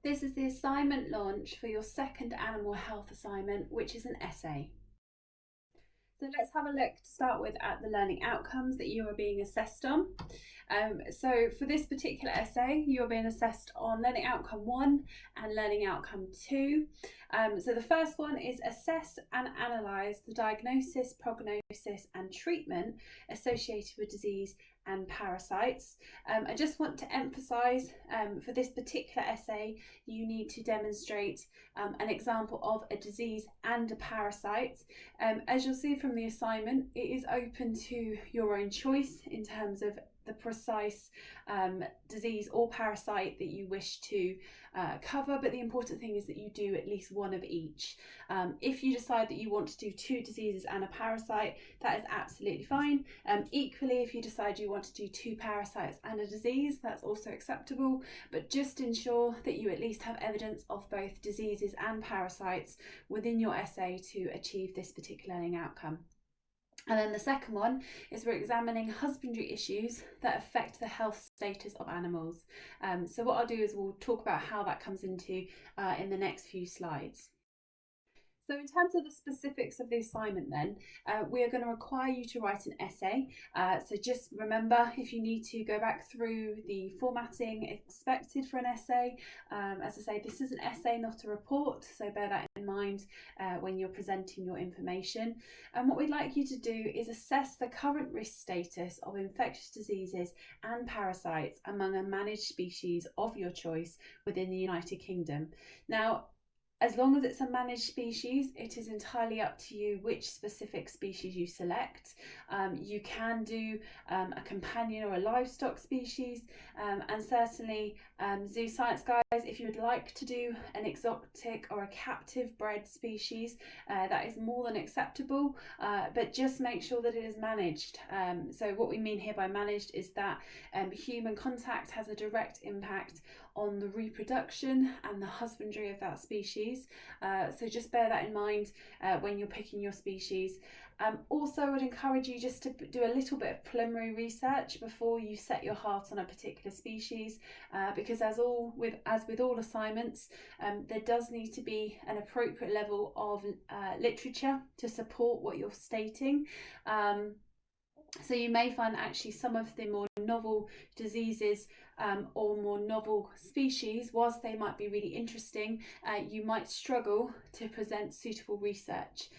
This is the assignment launch for your second animal health assignment, which is an essay. So let's have a look to start with at the learning outcomes that you are being assessed on. So for this particular essay, you are being assessed on learning outcome 1 and learning outcome 2. So the first one is assess and analyse the diagnosis, prognosis and treatment associated with disease and parasites. I just want to emphasise for this particular essay, you need to demonstrate an example of a disease and a parasite. As you'll see from the assignment, it is open to your own choice in terms of the precise disease or parasite that you wish to cover, but the important thing is that you do at least one of each. If you decide that you want to do 2 diseases and a parasite, that is absolutely fine. Equally, if you decide you want to do 2 parasites and a disease, that's also acceptable, but just ensure that you at least have evidence of both diseases and parasites within your essay to achieve this particular learning outcome. And then the second one is we're examining husbandry issues that affect the health status of animals. So what I'll do is we'll talk about how that comes into in the next few slides. So in terms of the specifics of the assignment then, we are going to require you to write an essay. So just remember, if you need to go back through the formatting expected for an essay, as I say, this is an essay, not a report, so bear that in mind when you're presenting your information. And what we'd like you to do is assess the current risk status of infectious diseases and parasites among a managed species of your choice within the United Kingdom. Now, as long as it's a managed species, it is entirely up to you which specific species you select. You can do a companion or a livestock species, and certainly zoo science guys, if you would like to do an exotic or a captive bred species, that is more than acceptable, but just make sure that it is managed. So what we mean here by managed is that human contact has a direct impact on the reproduction and the husbandry of that species. So just bear that in mind when you're picking your species. Also, I would encourage you just to do a little bit of preliminary research before you set your heart on a particular species, because as with all assignments, there does need to be an appropriate level of literature to support what you're stating. So you may find actually some of the more novel diseases or more novel species, whilst they might be really interesting, you might struggle to present suitable research.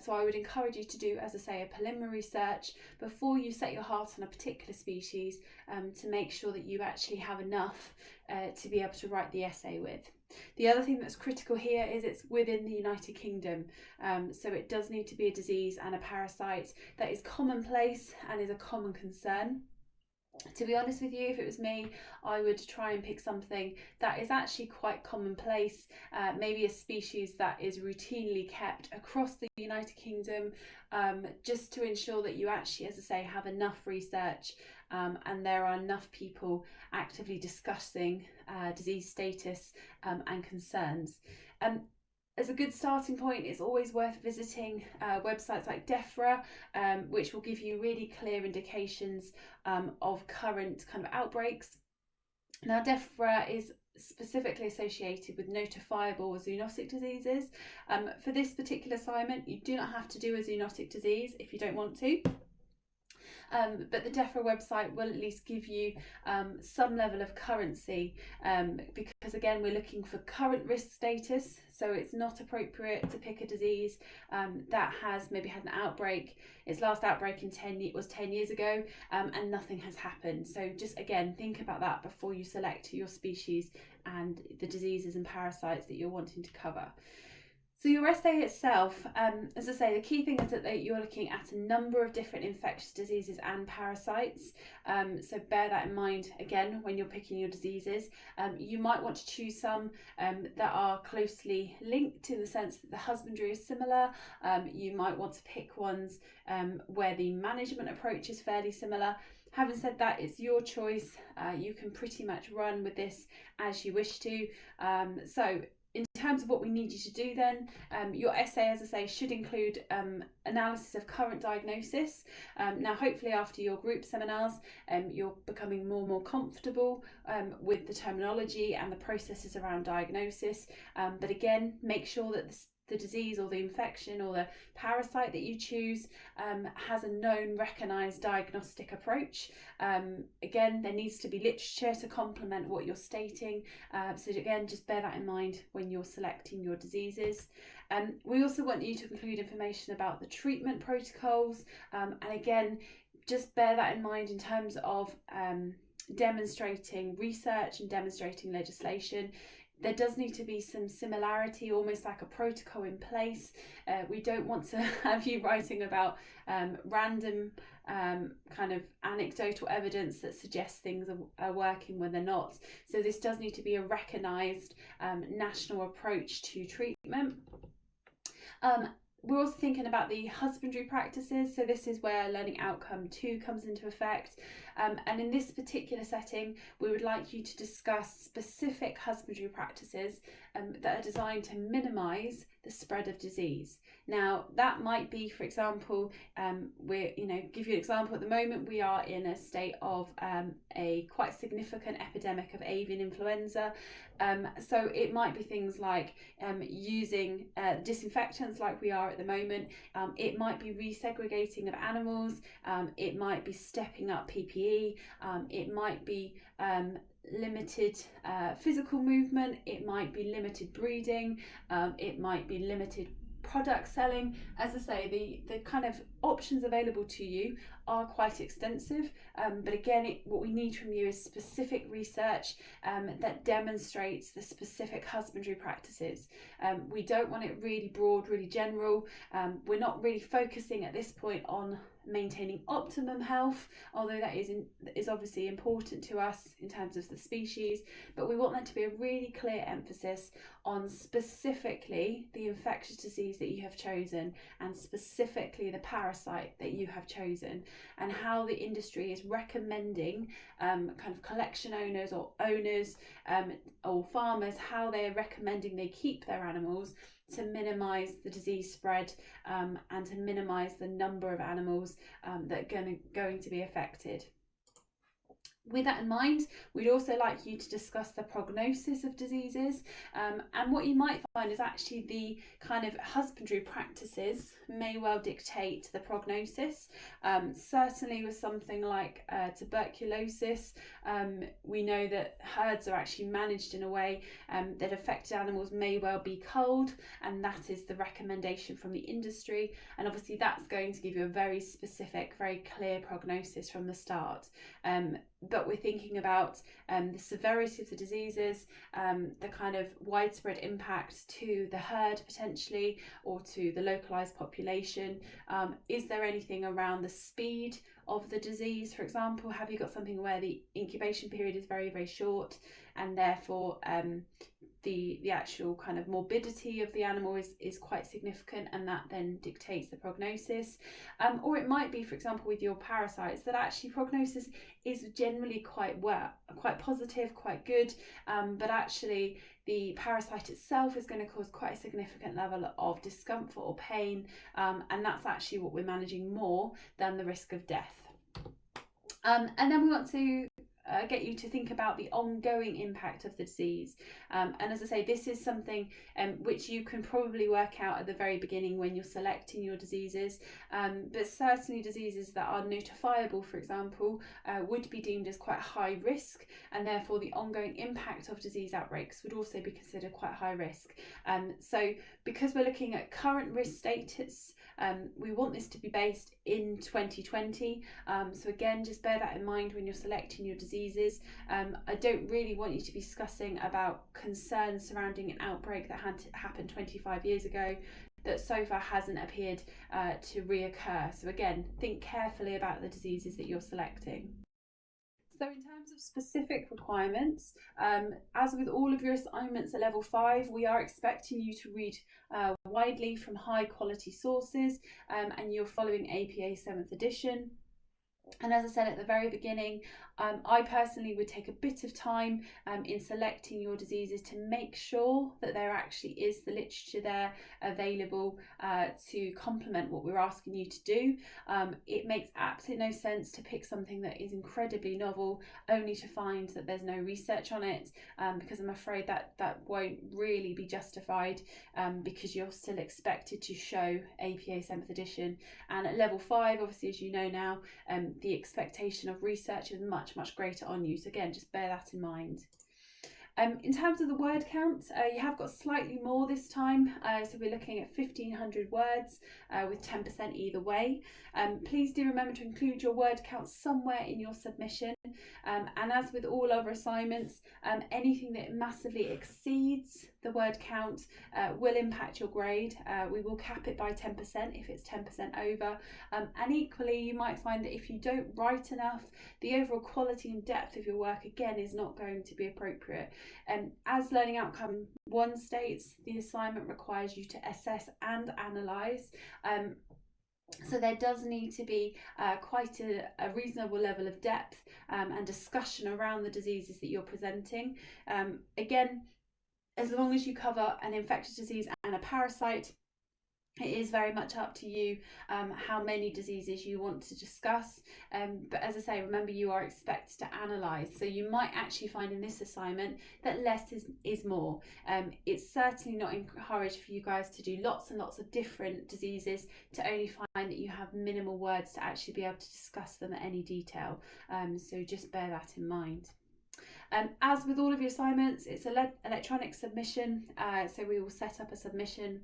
So I would encourage you to do, as I say, a preliminary research before you set your heart on a particular species, to make sure that you actually have enough to be able to write the essay with. The other thing that's critical here is it's within the United Kingdom, so it does need to be a disease and a parasite that is commonplace and is a common concern. To be honest with you, if it was me, I would try and pick something that is actually quite commonplace, maybe a species that is routinely kept across the United Kingdom, just to ensure that you actually, as I say, have enough research and there are enough people actively discussing disease status and concerns. As a good starting point, it's always worth visiting websites like DEFRA, which will give you really clear indications of current kind of outbreaks. Now, DEFRA is specifically associated with notifiable zoonotic diseases. For this particular assignment, you do not have to do a zoonotic disease if you don't want to. But the DEFRA website will at least give you some level of currency, because again, we're looking for current risk status, so it's not appropriate to pick a disease that has maybe had an outbreak. Its last outbreak was 10 years ago, and nothing has happened. So just again, think about that before you select your species and the diseases and parasites that you're wanting to cover. So your essay itself, as I say, the key thing is that you're looking at a number of different infectious diseases and parasites. So bear that in mind again when you're picking your diseases. You might want to choose some that are closely linked in the sense that the husbandry is similar. You might want to pick ones where the management approach is fairly similar. Having said that, it's your choice. You can pretty much run with this as you wish to. So in terms of what we need you to do then, your essay, as I say, should include analysis of current diagnosis. Now, hopefully after your group seminars, you're becoming more and more comfortable with the terminology and the processes around diagnosis. But again, make sure that the disease or the infection or the parasite that you choose has a known recognised diagnostic approach. Again, there needs to be literature to complement what you're stating. So again, just bear that in mind when you're selecting your diseases. We also want you to include information about the treatment protocols. And again, just bear that in mind in terms of demonstrating research and demonstrating legislation. There does need to be some similarity, almost like a protocol in place. We don't want to have you writing about random kind of anecdotal evidence that suggests things are working when they're not. So this does need to be a recognised national approach to treatment. We're also thinking about the husbandry practices. So this is where Learning Outcome 2 comes into effect. And in this particular setting, we would like you to discuss specific husbandry practices that are designed to minimise the spread of disease. Now, that might be, for example, give you an example. At the moment, we are in a state of a quite significant epidemic of avian influenza. So it might be things like using disinfectants like we are at the moment. It might be resegregating of animals. It might be stepping up PPE. It might be limited physical movement. It might be limited breeding. It might be limited product selling. As I say, the kind of options available to you are quite extensive, but again, what we need from you is specific research that demonstrates the specific husbandry practices. We don't want it really broad, really general. We're not really focusing at this point on maintaining optimum health, although that is obviously important to us in terms of the species, but we want there to be a really clear emphasis on specifically the infectious disease that you have chosen and specifically the parasite that you have chosen, and how the industry is recommending kind of collection owners or owners or farmers, how they're recommending they keep their animals to minimise the disease spread and to minimise the number of animals that are going to be affected. With that in mind, we'd also like you to discuss the prognosis of diseases, and what you might find is actually the kind of husbandry practices may well dictate the prognosis. Certainly with something like tuberculosis, we know that herds are actually managed in a way that affected animals may well be culled, and that is the recommendation from the industry, and obviously that's going to give you a very specific, very clear prognosis from the start. But we're thinking about the severity of the diseases, the kind of widespread impact to the herd potentially, or to the localised population. Is there anything around the speed of the disease? For example, have you got something where the incubation period is very, very short, and therefore the actual kind of morbidity of the animal is quite significant, and that then dictates the prognosis? Or it might be, for example, with your parasites, that actually prognosis is generally quite positive, quite good, but actually the parasite itself is going to cause quite a significant level of discomfort or pain, and that's actually what we're managing more than the risk of death. And then we want to get you to think about the ongoing impact of the disease. And as I say, this is something which you can probably work out at the very beginning when you're selecting your diseases, but certainly diseases that are notifiable, for example, would be deemed as quite high risk, and therefore the ongoing impact of disease outbreaks would also be considered quite high risk. So because we're looking at current risk status, we want this to be based in 2020. So again, just bear that in mind when you're selecting your diseases. I don't really want you to be discussing about concerns surrounding an outbreak that happened 25 years ago that so far hasn't appeared to reoccur. So again, think carefully about the diseases that you're selecting. So in terms of specific requirements, as with all of your assignments at level 5, we are expecting you to read widely from high quality sources, and you're following APA 7th edition. And as I said at the very beginning, I personally would take a bit of time in selecting your diseases to make sure that there actually is the literature there available to complement what we're asking you to do. It makes absolutely no sense to pick something that is incredibly novel only to find that there's no research on it, because I'm afraid that won't really be justified, because you're still expected to show APA 7th edition. And at level 5, obviously, as you know now, the expectation of research is much greater on you. So again, just bear that in mind. In terms of the word count, you have got slightly more this time, so we're looking at 1,500 words with 10% either way. Please do remember to include your word count somewhere in your submission, and as with all other assignments, anything that massively exceeds the word count will impact your grade. We will cap it by 10% if it's 10% over, and equally you might find that if you don't write enough, the overall quality and depth of your work again is not going to be appropriate. As Learning Outcome 1 states, the assignment requires you to assess and analyse. So there does need to be quite a reasonable level of depth and discussion around the diseases that you're presenting. Again, as long as you cover an infectious disease and a parasite, it is very much up to you how many diseases you want to discuss, but as I say, remember you are expected to analyse, so you might actually find in this assignment that less is more. It's certainly not encouraged for you guys to do lots and lots of different diseases to only find that you have minimal words to actually be able to discuss them at any detail, so just bear that in mind. As with all of your assignments, it's electronic submission, so we will set up a submission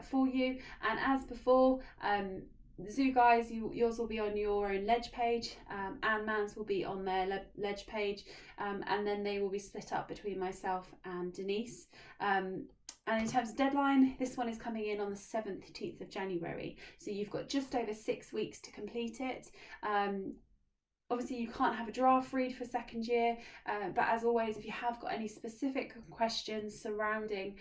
for you, and as before, the Zoo guys, yours will be on your own ledge page, and Man's will be on their ledge page, and then they will be split up between myself and Denise. And in terms of deadline, this one is coming in on the 17th of January, so you've got just over 6 weeks to complete it. Obviously you can't have a draft read for second year, but as always, if you have got any specific questions surrounding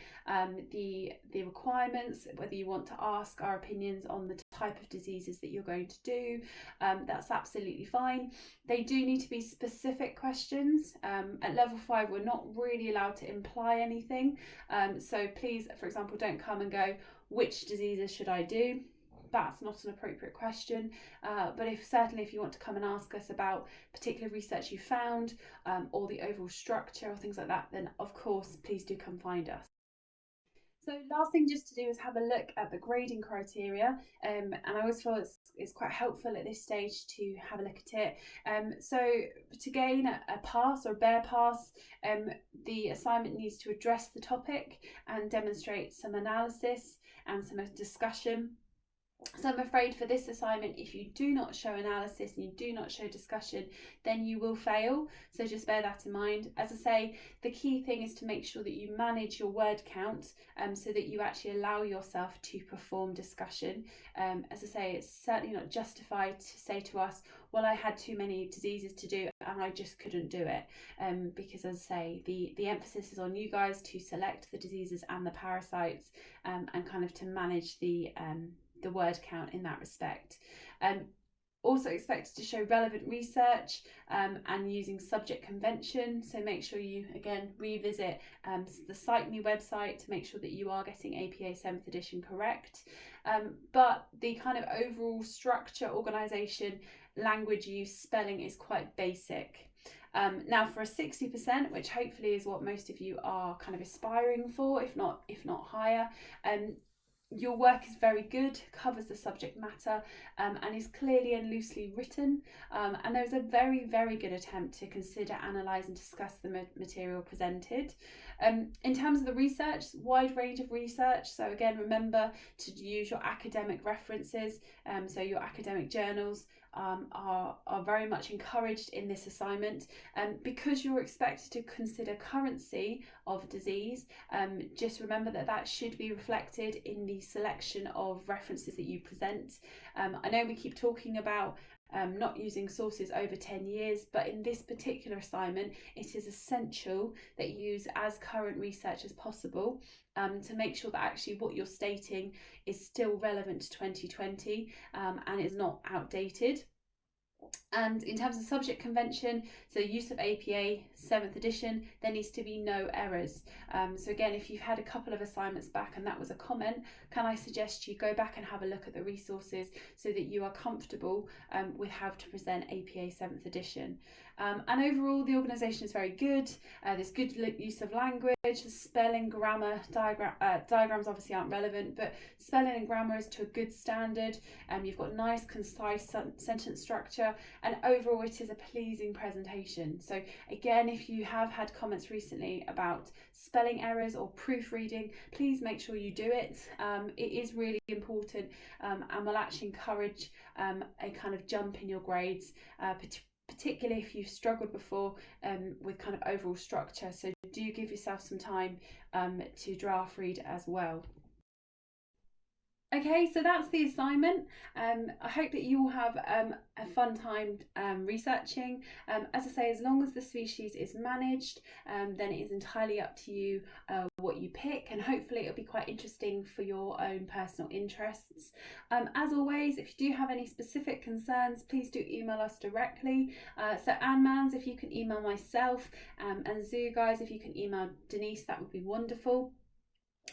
the requirements, whether you want to ask our opinions on the type of diseases that you're going to do, that's absolutely fine. They do need to be specific questions. At level 5, we're not really allowed to imply anything, so please, for example, don't come and go, which diseases should I do? That's not an appropriate question, but certainly if you want to come and ask us about particular research you found, or the overall structure or things like that, then of course please do come find us. So last thing just to do is have a look at the grading criteria, and I always feel it's quite helpful at this stage to have a look at it. So to gain a pass or a bare pass, the assignment needs to address the topic and demonstrate some analysis and some discussion. So I'm afraid for this assignment, if you do not show analysis and you do not show discussion, then you will fail. So just bear that in mind. As I say, the key thing is to make sure that you manage your word count, so that you actually allow yourself to perform discussion. As I say, it's certainly not justified to say to us, well, I had too many diseases to do and I just couldn't do it. Because as I say, the emphasis is on you guys to select the diseases and the parasites, and kind of to manage the word count in that respect. Also expected to show relevant research, and using subject convention, so make sure you again revisit the Cite Me website to make sure that you are getting APA 7th edition correct, but the kind of overall structure, organisation, language use, spelling is quite basic. Now for a 60%, which hopefully is what most of you are kind of aspiring for, if not higher, your work is very good, covers the subject matter, and is clearly and loosely written, and there's a very good attempt to consider, analyse and discuss the material presented. In terms of the research, wide range of research, so again remember to use your academic references, so your academic journals are very much encouraged in this assignment, because you're expected to consider currency of disease. Just remember that should be reflected in the selection of references that you present. I know we keep talking about not using sources over 10 years, but in this particular assignment it is essential that you use as current research as possible, to make sure that actually what you're stating is still relevant to 2020, and is not outdated. And in terms of subject convention, so use of APA 7th edition, there needs to be no errors. So again, if you've had a couple of assignments back and that was a comment, can I suggest you go back and have a look at the resources so that you are comfortable with how to present APA 7th edition. And overall, the organisation is very good. There's good use of language, spelling, grammar, diagrams obviously aren't relevant, but spelling and grammar is to a good standard. You've got nice, concise sentence structure, and overall it is a pleasing presentation. So again, if you have had comments recently about spelling errors or proofreading, please make sure you do it. It is really important and will actually encourage a kind of jump in your grades, particularly if you've struggled before with kind of overall structure. So do give yourself some time to draft read as well. Okay, so that's the assignment. I hope that you will have a fun time researching. As I say, as long as the species is managed, then it is entirely up to you what you pick, and hopefully it'll be quite interesting for your own personal interests. As always, if you do have any specific concerns, please do email us directly. So Anne Mans, if you can email myself, and Zoo guys, if you can email Denise, that would be wonderful.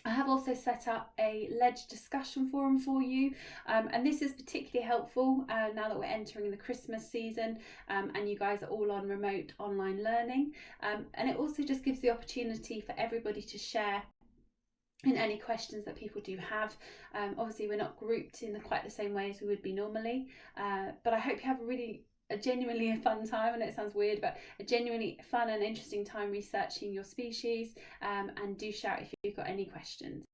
I have also set up a Ledge discussion forum for you, and this is particularly helpful now that we're entering the Christmas season and you guys are all on remote online learning, and it also just gives the opportunity for everybody to share in any questions that people do have. Obviously we're not grouped in quite the same way as we would be normally, but I hope you have a genuinely fun time. I know it sounds weird, but a genuinely fun and interesting time researching your species, and do shout if you've got any questions.